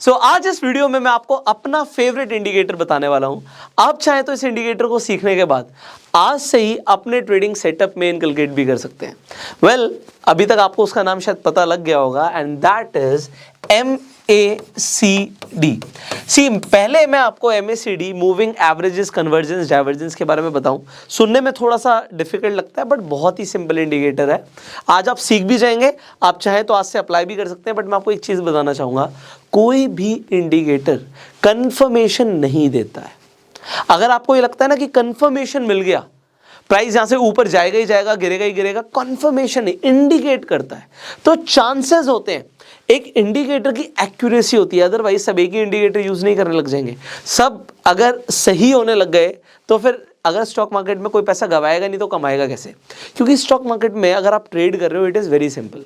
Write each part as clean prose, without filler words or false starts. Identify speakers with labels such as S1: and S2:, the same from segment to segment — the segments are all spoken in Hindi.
S1: सो आज इस वीडियो में मैं आपको अपना फेवरेट इंडिकेटर बताने वाला हूं। आप चाहें तो इस इंडिकेटर को सीखने के बाद आज से ही अपने ट्रेडिंग सेटअप में इनकलकेट भी कर सकते हैं। वेल, अभी तक आपको उसका नाम शायद पता लग गया होगा एंड दैट इज MACD। सी, पहले मैं आपको MACD moving averages convergence divergence के बारे में बताऊं। सुनने में थोड़ा सा डिफिकल्ट लगता है बट बहुत ही सिंपल इंडिकेटर है। आज आप सीख भी जाएंगे, आप चाहें तो आज से अप्लाई भी कर सकते हैं। बट मैं आपको एक चीज बताना चाहूंगा, कोई भी इंडिकेटर कंफर्मेशन नहीं देता है। अगर आपको ये लगता है ना कि कंफर्मेशन मिल गया, प्राइस यहां से ऊपर जाएगा ही जाएगा, गिरेगा ही गिरेगा, कंफर्मेशन नहीं, इंडिकेट करता है, तो चांसेस होते हैं। एक इंडिकेटर की एक्यूरेसी होती है, अदरवाइज सब एक ही इंडिकेटर यूज नहीं करने लग जाएंगे। सब अगर सही होने लग गए तो फिर अगर स्टॉक मार्केट में कोई पैसा गवाएगा नहीं तो कमाएगा कैसे? क्योंकि स्टॉक मार्केट में अगर आप ट्रेड कर रहे हो, इट इज़ वेरी सिंपल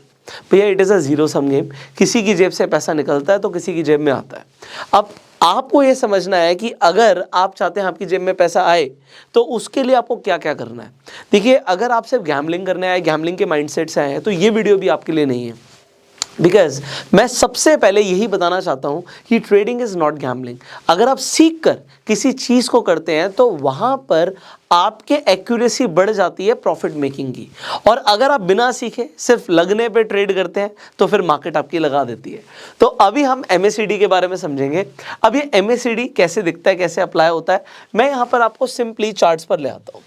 S1: भैया, it is a zero sum game. किसी की जेब से पैसा निकलता है तो किसी की जेब में आता है। अब आपको ये समझना है कि अगर आप चाहते हैं आपकी जेब में पैसा आए तो उसके लिए आपको क्या क्या करना है। देखिए, अगर आप सिर्फ गैम्बलिंग करने आए, गैम्बलिंग के माइंडसेट से आए हैं, तो ये वीडियो भी आपके लिए नहीं है। बिकॉज मैं सबसे पहले यही बताना चाहता हूं कि ट्रेडिंग इज नॉट गैम्बलिंग। अगर आप सीख कर किसी चीज को करते हैं तो वहां पर आपके एक्यूरेसी बढ़ जाती है प्रॉफिट मेकिंग की। और अगर आप बिना सीखे सिर्फ लगने पे ट्रेड करते हैं तो फिर मार्केट आपकी लगा देती है। तो अभी हम MACD के बारे में समझेंगे। अब ये MACD कैसे दिखता है, कैसे अप्लाई होता है, मैं यहाँ पर आपको सिंपली चार्ट्स पर ले आता हूँ।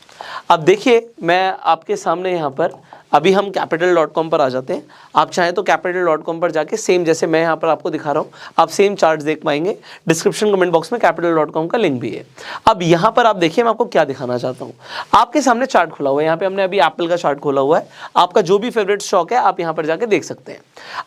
S1: अब देखिए, मैं आपके सामने यहाँ पर अभी हम capital.com पर आ जाते हैं। आप चाहें तो capital.com पर जाके सेम जैसे मैं यहाँ पर आपको दिखा रहा हूँ, आप सेम चार्ट्स देख पाएंगे। डिस्क्रिप्शन कमेंट बॉक्स में capital.com का लिंक भी है। अब यहाँ पर आप देखिए, मैं आपको क्या दिखाना चाहता हूँ। आपके सामने चार्ट खुला हुआ है, यहाँ पे हमने अभी एप्पल का चार्ट खोला हुआ है। आपका जो भी फेवरेट स्टॉक है आप यहाँ पर जाके देख सकते हैं।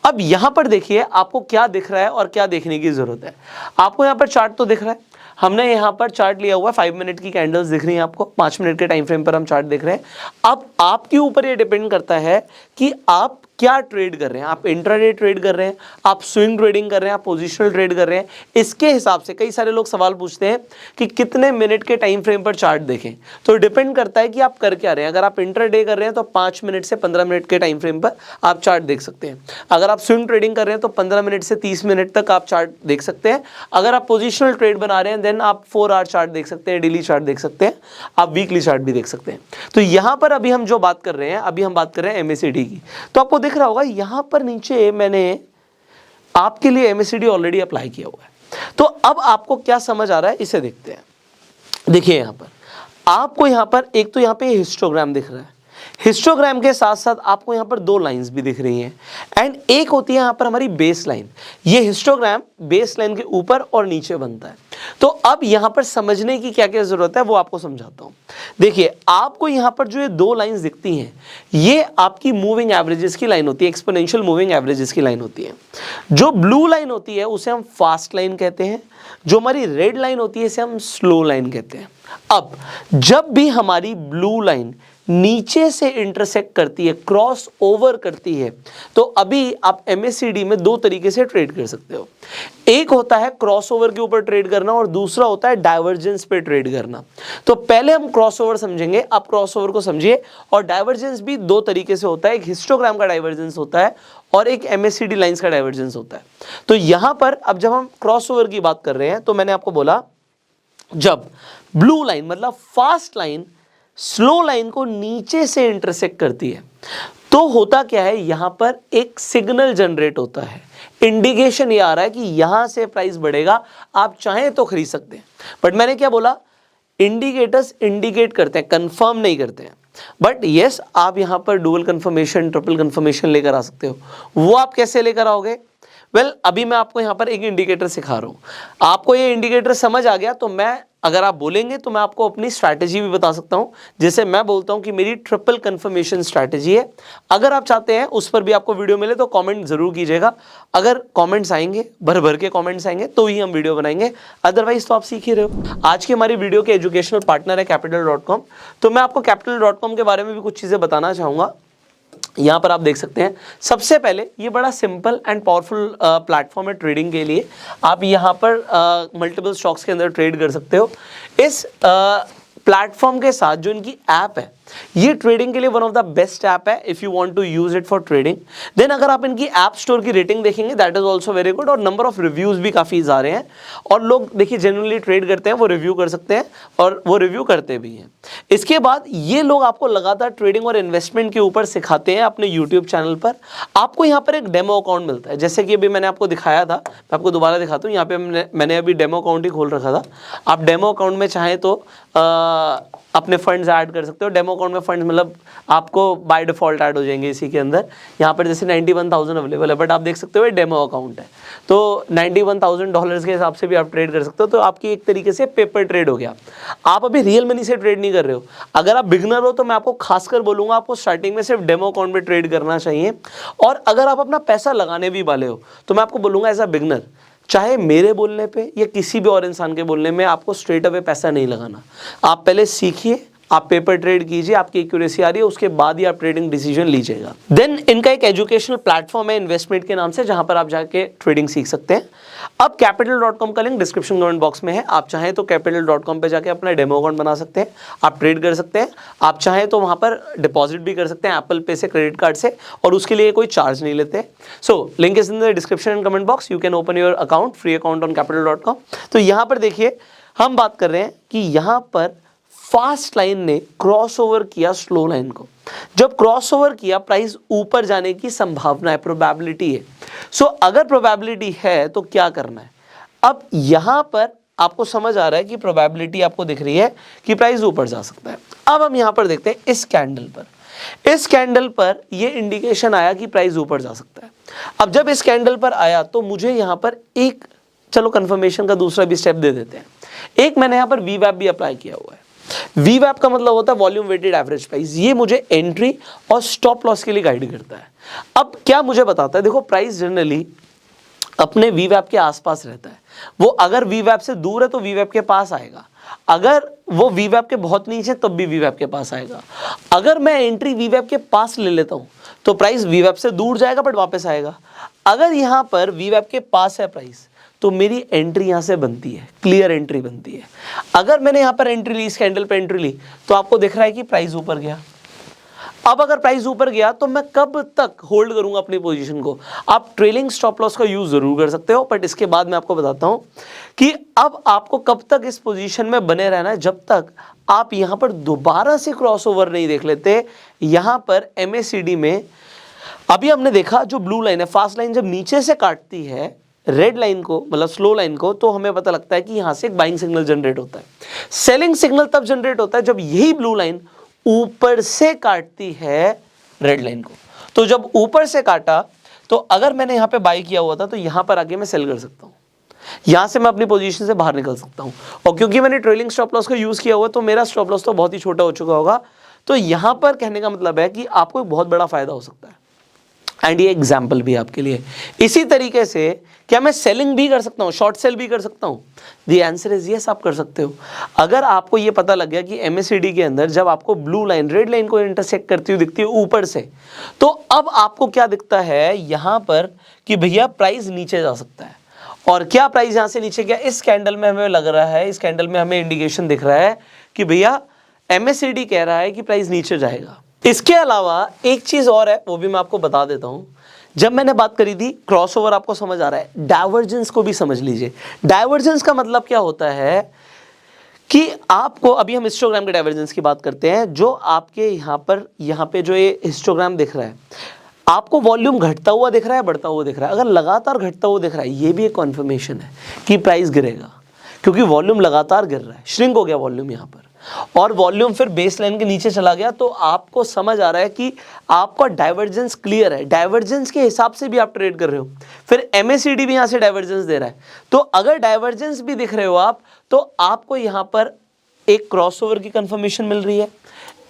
S1: अब यहाँ पर देखिए आपको क्या दिख रहा है और क्या देखने की जरूरत है। आपको यहाँ पर चार्ट तो दिख रहा है, हमने यहाँ पर चार्ट लिया हुआ है, 5 मिनट की कैंडल्स दिख रही हैं आपको, 5 मिनट के टाइम फ्रेम पर हम चार्ट देख रहे हैं। अब आपके ऊपर ये डिपेंड करता है कि आप क्या ट्रेड कर रहे हैं। आप इंट्राडे ट्रेड कर रहे हैं, आप स्विंग ट्रेडिंग कर रहे हैं, आप पोजिशनल ट्रेड कर रहे हैं। इसके हिसाब से कई सारे लोग सवाल पूछते हैं कि कितने मिनट के टाइम फ्रेम पर चार्ट देखें। तो डिपेंड करता है कि आप कर क्या रहे हैं। अगर आप इंट्राडे कर रहे हैं तो 5 मिनट से 15 मिनट के टाइम फ्रेम पर आप चार्ट देख सकते हैं। अगर आप स्विंग ट्रेडिंग कर रहे हैं तो 15 मिनट से 30 मिनट तक आप चार्ट देख सकते हैं। अगर आप पोजिशनल ट्रेड बना रहे हैं देन आप 4 आवर चार्ट देख सकते हैं, डेली चार्ट देख सकते हैं, आप वीकली चार्ट भी देख सकते हैं। तो यहाँ पर अभी हम जो बात कर रहे हैं, अभी हम बात कर रहे हैं MACD की। तो आपको दिख रहा होगा यहाँ पर नीचे मैंने आपके लिए MACD ऑलरेडी अप्लाई किया हुआ है। तो अब आपको क्या समझ आ रहा है इसे देखते हैं। देखिए यहाँ पर आपको यहाँ पर एक तो यहाँ पे हिस्टोग्राम दिख रहा है, हिस्टोग्राम के साथ साथ आपको यहाँ पर 2 लाइंस भी दिख रही हैं एंड एक होती है यहाँ पर हमारी बेस लाइन। ये हिस्टोग्राम बेस लाइन के ऊपर और नीचे बनता है। तो अब यहाँ पर समझने की क्या क्या जरूरत है वो आपको समझाता हूँ। देखिए, आपको यहाँ पर जो ये 2 लाइंस दिखती हैं, ये आपकी मूविंग एवरेजेस की लाइन होती है, एक्सपोनेंशियल मूविंग एवरेजेस की लाइन होती है। जो ब्लू लाइन होती है उसे हम फास्ट लाइन कहते हैं, जो हमारी रेड लाइन होती है इसे हम स्लो लाइन कहते हैं। अब जब भी हमारी ब्लू लाइन नीचे से इंटरसेक्ट करती है, क्रॉस ओवर करती है, तो अभी आप MACD में 2 तरीके से ट्रेड कर सकते हो। एक होता है क्रॉस ओवर के ऊपर ट्रेड करना और दूसरा होता है डाइवर्जेंस पे ट्रेड करना। तो पहले हम क्रॉस ओवर समझेंगे, आप क्रॉस ओवर को समझिए। और डाइवर्जेंस भी 2 तरीके से होता है, एक हिस्टोग्राम का डाइवर्जेंस होता है और एक MACD लाइंस का डाइवर्जेंस होता है। तो यहां पर अब जब हम क्रॉस ओवर की बात कर रहे हैं तो मैंने आपको बोला, जब ब्लू लाइन मतलब फास्ट लाइन स्लो लाइन को नीचे से इंटरसेक्ट करती है तो होता क्या है, यहां पर एक सिग्नल जनरेट होता है, इंडिकेशन ये आ रहा है कि यहां से प्राइस बढ़ेगा, आप चाहें तो खरीद सकते हैं। बट मैंने क्या बोला, इंडिकेटर्स इंडिकेट करते हैं, कंफर्म नहीं करते हैं। बट यस, आप यहां पर डुअल कंफर्मेशन, ट्रिपल कंफर्मेशन लेकर आ सकते हो। वो आप कैसे लेकर आओगे? वेल, अभी मैं आपको यहाँ पर एक इंडिकेटर सिखा रहा हूँ। आपको ये इंडिकेटर समझ आ गया तो मैं, अगर आप बोलेंगे तो मैं आपको अपनी स्ट्रैटेजी भी बता सकता हूँ, जिसे मैं बोलता हूँ कि मेरी ट्रिपल कंफर्मेशन स्ट्रैटेजी है। अगर आप चाहते हैं उस पर भी आपको वीडियो मिले तो कमेंट जरूर कीजिएगा। अगर कमेंट्स आएंगे, भर भर के कमेंट्स आएंगे तो ही हम वीडियो बनाएंगे, अदरवाइज तो आप सीख ही रहे हो। आज की हमारी वीडियो के एजुकेशनल पार्टनर है capital.com। तो मैं आपको capital.com के बारे में भी कुछ चीज़ें बताना चाहूँगा। यहाँ पर आप देख सकते हैं, सबसे पहले ये बड़ा सिंपल एंड पावरफुल प्लेटफॉर्म है ट्रेडिंग के लिए। आप यहाँ पर मल्टीपल स्टॉक्स के अंदर ट्रेड कर सकते हो। इस प्लेटफॉर्म के साथ जो इनकी ऐप है, ये ट्रेडिंग के लिए one of the best app है if you want to use it for trading. Then अगर आप इनकी ऐप स्टोर की रेटिंग देखेंगे that is also very good, और नंबर ऑफ रिव्यूज भी काफ़ी आ रहे हैं, और लोग देखिए जेन्युइनली ट्रेड करते हैं, वो रिव्यू कर सकते हैं और वो रिव्यू करते भी हैं। इसके बाद ये लोग आपको लगातार ट्रेडिंग और इन्वेस्टमेंट के ऊपर सिखाते हैं अपने यूट्यूब चैनल पर। आपको यहाँ पर एक डेमो अकाउंट मिलता है, जैसे कि अभी मैंने आपको दिखाया था, मैं आपको दोबारा दिखाता हूँ। यहाँ पे मैंने अभी डेमो अकाउंट ही खोल रखा था। आप डेमो अकाउंट में चाहें तो अपने फंड्स ऐड कर सकते हो। डेमो अकाउंट में फंड्स मतलब आपको बाय डिफॉल्ट ऐड हो जाएंगे इसी के अंदर। यहाँ पर जैसे 91,000 अवेलेबल है, बट आप देख सकते हो ये डेमो अकाउंट है, तो $91,000 के हिसाब से भी आप ट्रेड कर सकते हो। तो आपकी एक तरीके से पेपर ट्रेड हो गया। आप अभी रियल मनी से ट्रेड नहीं कर रहे हो। अगर आप बिगनर हो तो मैं आपको खासकर बोलूँगा आपको स्टार्टिंग में सिर्फ डेमो अकाउंट में ट्रेड करना चाहिए। और अगर आप अपना पैसा लगाने भी वाले हो तो मैं आपको बोलूँगा एज अ बिगनर, चाहे मेरे बोलने पे या किसी भी और इंसान के बोलने में, आपको स्ट्रेट अवे पैसा नहीं लगाना। आप पहले सीखिए, आप पेपर ट्रेड कीजिए, आपकी एक्यूरेसी आ रही है, उसके बाद ही आप ट्रेडिंग डिसीजन लीजिएगा। देन इनका एक एजुकेशनल प्लेटफॉर्म है इन्वेस्टमेंट के नाम से, जहां पर आप जाके ट्रेडिंग सीख सकते हैं। अब capital.com का लिंक डिस्क्रिप्शन कमेंट बॉक्स में है। आप चाहें तो capital.com पे जाके अपना डेमो अकाउंट बना सकते हैं, आप ट्रेड कर सकते हैं। आप चाहें तो वहां पर डिपॉजिट भी कर सकते हैं एप्पल पे से, क्रेडिट कार्ड से, और उसके लिए कोई चार्ज नहीं लेते। So link is in the description and comment box. You can open your account, free account on capital.com। तो यहाँ पर देखिए हम बात कर रहे हैं कि यहाँ पर फास्ट लाइन ने क्रॉसओवर किया स्लो लाइन को। जब क्रॉसओवर किया, प्राइस ऊपर जाने की संभावना है, प्रोबेबिलिटी है। सो अगर प्रोबेबिलिटी है तो क्या करना है? अब यहां पर आपको समझ आ रहा है कि प्रोबेबिलिटी आपको दिख रही है कि प्राइस ऊपर जा सकता है। अब हम यहां पर देखते हैं इस कैंडल पर ये इंडिकेशन आया कि प्राइस ऊपर जा सकता है। अब जब इस कैंडल पर आया तो मुझे यहां पर एक, चलो कंफर्मेशन का दूसरा भी स्टेप दे देते हैं। एक मैंने यहां पर वीवैप भी अप्लाई किया हुआ है। वीवैप का मतलब होता है वॉल्यूम वेटेड एवरेज प्राइस। ये मुझे एंट्री और स्टॉप लॉस के लिए गाइड करता है। अब क्या मुझे बताता है, देखो प्राइस जनरली अपने वीवैप के आसपास रहता है। वो अगर वीवैप से दूर है तो वीवैप के पास आएगा, अगर वो वीवैप के बहुत नीचे तब भी वीवैप के पास आएगा। अगर मैं एंट्री वीवैप के पास ले लेता हूं तो प्राइस वीवैप से दूर जाएगा बट वापस आएगा। अगर यहां पर वीवैप के पास है प्राइस तो मेरी एंट्री यहां से बनती है, क्लियर एंट्री बनती है। अगर मैंने यहां पर एंट्री ली, इस कैंडल पे एंट्री ली, तो आपको दिख रहा है कि प्राइस ऊपर गया। अब अगर प्राइस ऊपर गया तो मैं कब तक होल्ड करूंगा अपनी पोजीशन को? आप ट्रेलिंग स्टॉप लॉस का यूज जरूर कर सकते हो, बट इसके बाद मैं आपको बताता हूं कि अब आपको कब तक इस पोजीशन में बने रहना है, जब तक आप यहां पर दोबारा से क्रॉसओवर नहीं देख लेते। यहां पर MACD में अभी हमने देखा जो ब्लू लाइन है, फास्ट लाइन, जब नीचे से काटती है रेड लाइन को, मतलब स्लो लाइन को, तो हमें पता लगता है कि यहां से एक बाइंग सिग्नल जनरेट होता है। सेलिंग सिग्नल तब जनरेट होता है जब यही ब्लू लाइन ऊपर से काटती है रेड लाइन को। तो जब ऊपर से काटा तो अगर मैंने यहां पे बाई किया हुआ था तो यहां पर आके मैं सेल कर सकता हूं, यहां से मैं अपनी पोजीशन से बाहर निकल सकता हूं। और क्योंकि मैंने ट्रेलिंग स्टॉप लॉस का यूज किया हुआ तो मेरा स्टॉप लॉस तो बहुत ही छोटा हो चुका होगा। तो यहां पर कहने का मतलब है कि आपको एक बहुत बड़ा फायदा हो सकता है। एंड ये एग्जाम्पल भी आपके लिए। इसी तरीके से क्या मैं सेलिंग भी कर सकता हूँ, शॉर्ट सेल भी कर सकता हूँ? द आंसर इज यस, आप कर सकते हो। अगर आपको ये पता लग गया कि MACD के अंदर जब आपको ब्लू लाइन रेड लाइन को इंटरसेक्ट करती हुई दिखती है ऊपर से, तो अब आपको क्या दिखता है यहाँ पर कि भैया प्राइस नीचे जा सकता है। और क्या प्राइस यहाँ से नीचे गया? इस कैंडल में हमें लग रहा है, इस कैंडल में हमें इंडिकेशन दिख रहा है कि भैया MACD कह रहा है कि प्राइस नीचे जाएगा। इसके अलावा एक चीज और है, वो भी मैं आपको बता देता हूं। जब मैंने बात करी थी क्रॉसओवर, आपको समझ आ रहा है, डाइवर्जेंस को भी समझ लीजिए। डाइवर्जेंस का मतलब क्या होता है कि आपको, अभी हम हिस्टोग्राम के डाइवर्जेंस की बात करते हैं, जो आपके यहाँ पे जो ये हिस्टोग्राम दिख रहा है, आपको वॉल्यूम घटता हुआ दिख रहा है, बढ़ता हुआ दिख रहा है। अगर लगातार घटता हुआ दिख रहा है, ये भी एक कन्फर्मेशन है कि प्राइस गिरेगा, क्योंकि वॉल्यूम लगातार गिर रहा है, श्रिंक हो गया वॉल्यूम यहाँ पर, और वॉल्यूम फिर बेस लाइन के नीचे चला गया। तो आपको समझ आ रहा है कि आपका डाइवर्जेंस क्लियर है, डाइवर्जेंस के हिसाब से भी आप ट्रेड कर रहे हो। फिर MACD भी यहाँ से डाइवर्जेंस दे रहा है। तो अगर डाइवर्जेंस भी दिख रहे हो आप, तो आपको यहाँ पर एक क्रॉसओवर की कंफर्मेशन मिल रही है,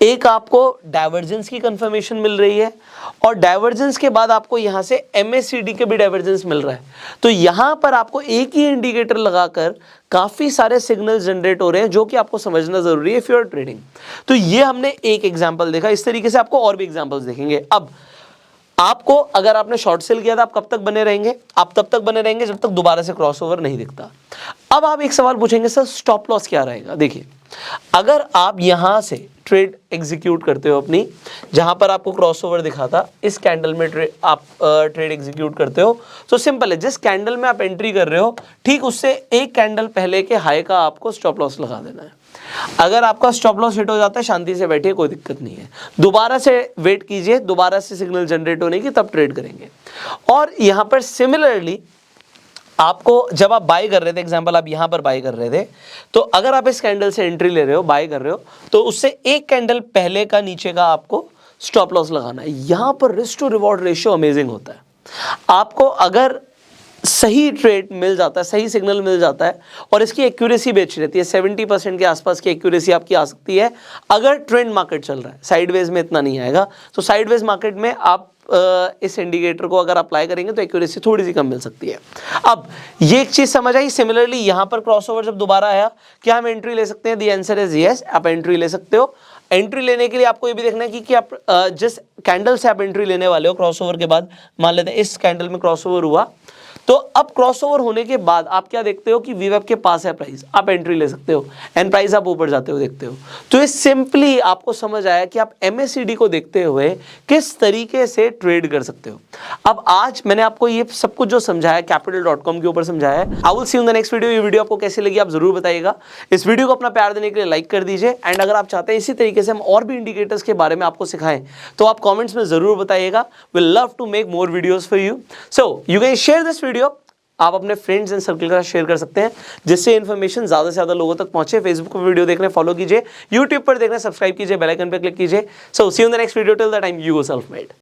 S1: एक आपको डाइवर्जेंस की कंफर्मेशन मिल रही है, और डाइवर्जेंस के बाद आपको यहाँ से MACD के भी डाइवर्जेंस मिल रहा है। तो यहाँ पर आपको एक ही इंडिकेटर लगाकर काफ़ी सारे सिग्नल जनरेट हो रहे हैं, जो कि आपको समझना ज़रूरी है इफ यू आर ट्रेडिंग। तो ये हमने एक एग्जाम्पल देखा, इस तरीके से आपको और भी एग्जाम्पल्स देखेंगे। अब आपको अगर आपने शॉर्ट सेल किया था, आप कब तक बने रहेंगे? आप तब तक बने रहेंगे जब तक दोबारा से क्रॉसओवर नहीं दिखता। अब आप एक सवाल पूछेंगे, सर स्टॉप लॉस क्या रहेगा? देखिए, अगर आप यहां से ट्रेड एग्जीक्यूट करते हो अपनी, जहां पर आपको क्रॉसओवर दिखा था, इस कैंडल में आप ट्रेड एग्जीक्यूट करते हो, तो सिंपल है, जिस कैंडल में आप एंट्री कर रहे हो ठीक उससे एक कैंडल पहले के हाई का आपको स्टॉप लॉस लगा देना है। अगर आपका स्टॉप लॉस हिट हो जाता है, शांति से बैठिए, कोई दिक्कत नहीं है, दोबारा से वेट कीजिए, दोबारा से सिग्नल जनरेट होने की, तब ट्रेड करेंगे। और यहां पर सिमिलरली आपको जब आप बाय कर रहे थे, एग्जांपल आप यहां पर बाय कर रहे थे, तो अगर आप इस कैंडल से एंट्री ले रहे हो, बाय कर रहे हो, तो उससे एक कैंडल पहले का नीचे का आपको स्टॉप लॉस लगाना है। यहां पर risk to reward ratio amazing होता है। आपको अगर सही ट्रेड मिल जाता है, सही सिग्नल मिल जाता है, और इसकी एक्यूरेसी भी अच्छी रहती है, 70% के आसपास की एक्यूरेसी आपकी आ सकती है अगर ट्रेंड मार्केट चल रहा है। साइडवेज में इतना नहीं आएगा, तो साइडवेज मार्केट में आप इस इंडिकेटर को अगर अप्लाई करेंगे तो एक्यूरेसी थोड़ी सी कम मिल सकती है। अब ये एक चीज समझ आई। सिमिलरली यहां पर क्रॉसओवर जब दोबारा आया, क्या हम एंट्री ले सकते हैं? द आंसर इज यस, आप एंट्री ले सकते हो। एंट्री लेने के लिए आपको ये भी देखना है कि आप जिस कैंडल से आप एंट्री लेने वाले हो क्रॉसओवर के बाद, मान लेते हैं इस कैंडल में क्रॉसओवर हुआ, तो अब क्रॉसओवर होने के बाद आप क्या देखते हो कि वीवेब के पास है प्राइस, आप एंट्री ले सकते हो, एंड प्राइस आप ऊपर जाते हो देखते हो। तो ये सिंपली आपको समझ आया कि आप MACD को देखते हुए किस तरीके से ट्रेड कर सकते हो। अब आज मैंने आपको ये सब कुछ जो समझाया capital.com के ऊपर समझाया है। I will see you in the next video. ये वीडियो आपको कैसी लगी आप जरूर बताइएगा। इस वीडियो को अपना प्यार देने के लिए लाइक कर दीजिए, एंड अगर आप चाहते हैं इसी तरीके से हम और भी इंडिकेटर्स के बारे में आपको सिखाएं तो आप कॉमेंट्स में जरूर बताइएगा। Will love to make more videos for you. So you can share this video. आप अपने फ्रेंड्स एंड सर्कल के साथ शेयर कर सकते हैं, जिससे इन्फॉर्मेशन ज़्यादा से ज़्यादा लोगों तक पहुंचे। फेसबुक पर वीडियो देखने फॉलो कीजिए, यूट्यूब पर देखना सब्सक्राइब कीजिए, बेल आइकन पर क्लिक कीजिए। So see you in the next video. Till the time, you go self made.